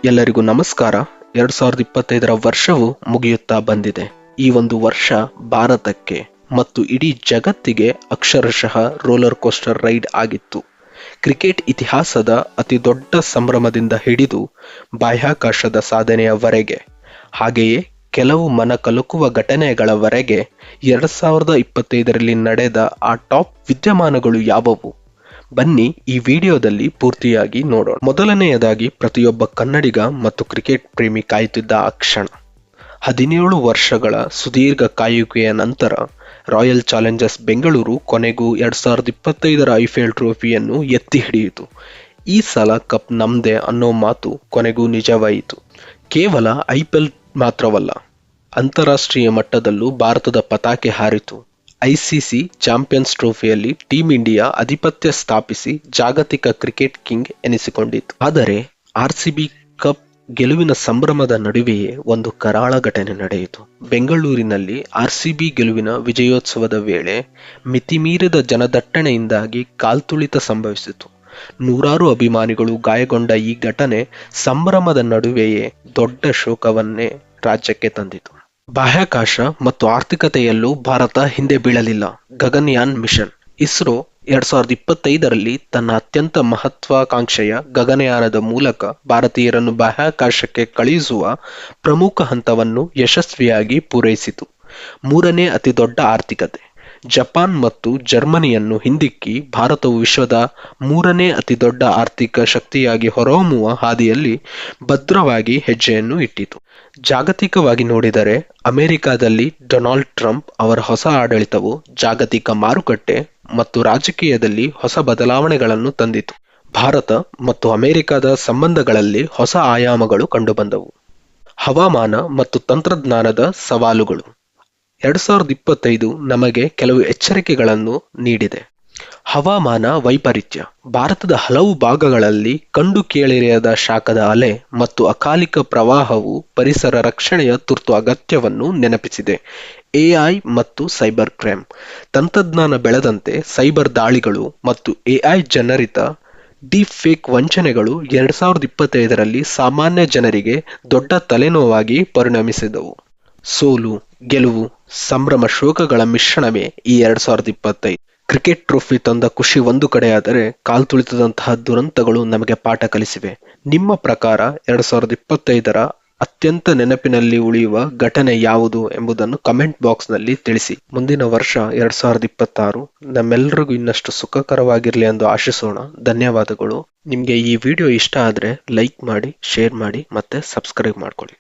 ಎಲ್ಲರಿಗೂ ನಮಸ್ಕಾರ. 2025ರ ವರ್ಷವು ಮುಗಿಯುತ್ತಾ ಬಂದಿದೆ. ಈ ಒಂದು ವರ್ಷ ಭಾರತಕ್ಕೆ ಮತ್ತು ಇಡೀ ಜಗತ್ತಿಗೆ ಅಕ್ಷರಶಃ ರೋಲರ್ ಕೋಸ್ಟರ್ ರೈಡ್ ಆಗಿತ್ತು. ಕ್ರಿಕೆಟ್ ಇತಿಹಾಸದ ಅತಿ ದೊಡ್ಡ ಸಂಭ್ರಮದಿಂದ ಹಿಡಿದು ಬಾಹ್ಯಾಕಾಶದ ಸಾಧನೆಯವರೆಗೆ, ಹಾಗೆಯೇ ಕೆಲವು ಮನ ಕಲಕುವ ಘಟನೆಗಳವರೆಗೆ 2025ರಲ್ಲಿ ನಡೆದ ಆ ಟಾಪ್ ವಿದ್ಯಮಾನಗಳು ಯಾವುವು? ಬನ್ನಿ ಈ ವಿಡಿಯೋದಲ್ಲಿ ಪೂರ್ತಿಯಾಗಿ ನೋಡೋಣ. ಮೊದಲನೆಯದಾಗಿ, ಪ್ರತಿಯೊಬ್ಬ ಕನ್ನಡಿಗ ಮತ್ತು ಕ್ರಿಕೆಟ್ ಪ್ರೇಮಿ ಕಾಯುತ್ತಿದ್ದ ಆ ಕ್ಷಣ. 17 ವರ್ಷಗಳ ಸುದೀರ್ಘ ಕಾಯುವಿಕೆಯ ನಂತರ ರಾಯಲ್ ಚಾಲೆಂಜರ್ಸ್ ಬೆಂಗಳೂರು ಕೊನೆಗೂ 2025ರ ಐಪಿಎಲ್ ಟ್ರೋಫಿಯನ್ನು ಎತ್ತಿ ಹಿಡಿಯಿತು. ಈ ಸಲ ಕಪ್ ನಮ್ದೇ ಅನ್ನೋ ಮಾತು ಕೊನೆಗೂ ನಿಜವಾಯಿತು. ಕೇವಲ ಐಪಿಎಲ್ ಮಾತ್ರವಲ್ಲ, ಅಂತಾರಾಷ್ಟ್ರೀಯ ಮಟ್ಟದಲ್ಲೂ ಭಾರತದ ಪತಾಕೆ ಹಾರಿತು. ಐಸಿಸಿ ಚಾಂಪಿಯನ್ಸ್ ಟ್ರೋಫಿಯಲ್ಲಿ ಟೀಂ ಇಂಡಿಯಾ ಆಧಿಪತ್ಯ ಸ್ಥಾಪಿಸಿ ಜಾಗತಿಕ ಕ್ರಿಕೆಟ್ ಕಿಂಗ್ ಎನಿಸಿಕೊಂಡಿತು. ಆದರೆ ಆರ್ಸಿಬಿ ಕಪ್ ಗೆಲುವಿನ ಸಂಭ್ರಮದ ನಡುವೆಯೇ ಒಂದು ಕರಾಳ ಘಟನೆ ನಡೆಯಿತು. ಬೆಂಗಳೂರಿನಲ್ಲಿ ಆರ್ಸಿಬಿ ಗೆಲುವಿನ ವಿಜಯೋತ್ಸವದ ವೇಳೆ ಮಿತಿಮೀರಿದ ಜನದಟ್ಟಣೆಯಿಂದಾಗಿ ಕಾಲ್ತುಳಿತ ಸಂಭವಿಸಿತು. ನೂರಾರು ಅಭಿಮಾನಿಗಳು ಗಾಯಗೊಂಡ ಈ ಘಟನೆ ಸಂಭ್ರಮದ ನಡುವೆಯೇ ದೊಡ್ಡ ಶೋಕವನ್ನೇ ರಾಜ್ಯಕ್ಕೆ ತಂದಿತು. ಬಾಹ್ಯಾಕಾಶ ಮತ್ತು ಆರ್ಥಿಕತೆಯಲ್ಲೂ ಭಾರತ ಹಿಂದೆ ಬೀಳಲಿಲ್ಲ. ಗಗನಯಾನ್ ಮಿಷನ್. ಇಸ್ರೋ 2025ರಲ್ಲಿ ತನ್ನ ಅತ್ಯಂತ ಮಹತ್ವಾಕಾಂಕ್ಷೆಯ ಗಗನಯಾನದ ಮೂಲಕ ಭಾರತೀಯರನ್ನು ಬಾಹ್ಯಾಕಾಶಕ್ಕೆ ಕಳುಹಿಸುವ ಪ್ರಮುಖ ಹಂತವನ್ನು ಯಶಸ್ವಿಯಾಗಿ ಪೂರೈಸಿತು. ಮೂರನೇ ಅತಿ ದೊಡ್ಡ ಆರ್ಥಿಕತೆ. ಜಪಾನ್ ಮತ್ತು ಜರ್ಮನಿಯನ್ನು ಹಿಂದಿಕ್ಕಿ ಭಾರತವು ವಿಶ್ವದ ಮೂರನೇ ಅತಿ ದೊಡ್ಡ ಆರ್ಥಿಕ ಶಕ್ತಿಯಾಗಿ ಹೊರಹೊಮ್ಮುವ ಹಾದಿಯಲ್ಲಿ ಭದ್ರವಾಗಿ ಹೆಜ್ಜೆಯನ್ನು ಇಟ್ಟಿತು. ಜಾಗತಿಕವಾಗಿ ನೋಡಿದರೆ ಅಮೆರಿಕದಲ್ಲಿ ಡೊನಾಲ್ಡ್ ಟ್ರಂಪ್ ಅವರ ಹೊಸ ಆಡಳಿತವು ಜಾಗತಿಕ ಮಾರುಕಟ್ಟೆ ಮತ್ತು ರಾಜಕೀಯದಲ್ಲಿ ಹೊಸ ಬದಲಾವಣೆಗಳನ್ನು ತಂದಿತು. ಭಾರತ ಮತ್ತು ಅಮೆರಿಕದ ಸಂಬಂಧಗಳಲ್ಲಿ ಹೊಸ ಆಯಾಮಗಳು ಕಂಡುಬಂದವು. ಹವಾಮಾನ ಮತ್ತು ತಂತ್ರಜ್ಞಾನದ ಸವಾಲುಗಳು. 2025 ನಮಗೆ ಕೆಲವು ಎಚ್ಚರಿಕೆಗಳನ್ನು ನೀಡಿದೆ. ಹವಾಮಾನ ವೈಪರೀತ್ಯ. ಭಾರತದ ಹಲವು ಭಾಗಗಳಲ್ಲಿ ಕಂಡು ಕೇಳಿರದ ಶಾಖದ ಅಲೆ ಮತ್ತು ಅಕಾಲಿಕ ಪ್ರವಾಹವು ಪರಿಸರ ರಕ್ಷಣೆಯ ತುರ್ತು ಅಗತ್ಯವನ್ನು ನೆನಪಿಸಿದೆ. ಎಐ ಮತ್ತು ಸೈಬರ್ ಕ್ರೈಮ್. ತಂತ್ರಜ್ಞಾನ ಬೆಳೆದಂತೆ ಸೈಬರ್ ದಾಳಿಗಳು ಮತ್ತು ಎಐ ಜನರಿತ ಡೀಪ್ ಫೇಕ್ ವಂಚನೆಗಳು 2025ರಲ್ಲಿ ಸಾಮಾನ್ಯ ಜನರಿಗೆ ದೊಡ್ಡ ತಲೆನೋವಾಗಿ ಪರಿಣಮಿಸಿದವು. ಸೋಲು, ಗೆಲುವು, ಸಂಭ್ರಮ, ಶೋಕಗಳ ಮಿಶ್ರಣವೇ ಈ 2025. ಕ್ರಿಕೆಟ್ ಟ್ರೋಫಿ ತಂದ ಖುಷಿ ಒಂದು ಕಡೆಯಾದರೆ ಕಾಲ್ತುಳಿತದಂತಹ ದುರಂತಗಳು ನಮಗೆ ಪಾಠ ಕಲಿಸಿವೆ. ನಿಮ್ಮ ಪ್ರಕಾರ 2025ರ ಅತ್ಯಂತ ನೆನಪಿನಲ್ಲಿ ಉಳಿಯುವ ಘಟನೆ ಯಾವುದು ಎಂಬುದನ್ನು ಕಮೆಂಟ್ ಬಾಕ್ಸ್ನಲ್ಲಿ ತಿಳಿಸಿ. ಮುಂದಿನ ವರ್ಷ 2026 ನಮ್ಮೆಲ್ಲರಿಗೂ ಇನ್ನಷ್ಟು ಸುಖಕರವಾಗಿರಲಿ ಎಂದು ಆಶಿಸೋಣ. ಧನ್ಯವಾದಗಳು. ನಿಮಗೆ ಈ ವಿಡಿಯೋ ಇಷ್ಟ ಆದರೆ ಲೈಕ್ ಮಾಡಿ, ಶೇರ್ ಮಾಡಿ ಮತ್ತೆ ಸಬ್ಸ್ಕ್ರೈಬ್ ಮಾಡ್ಕೊಳ್ಳಿ.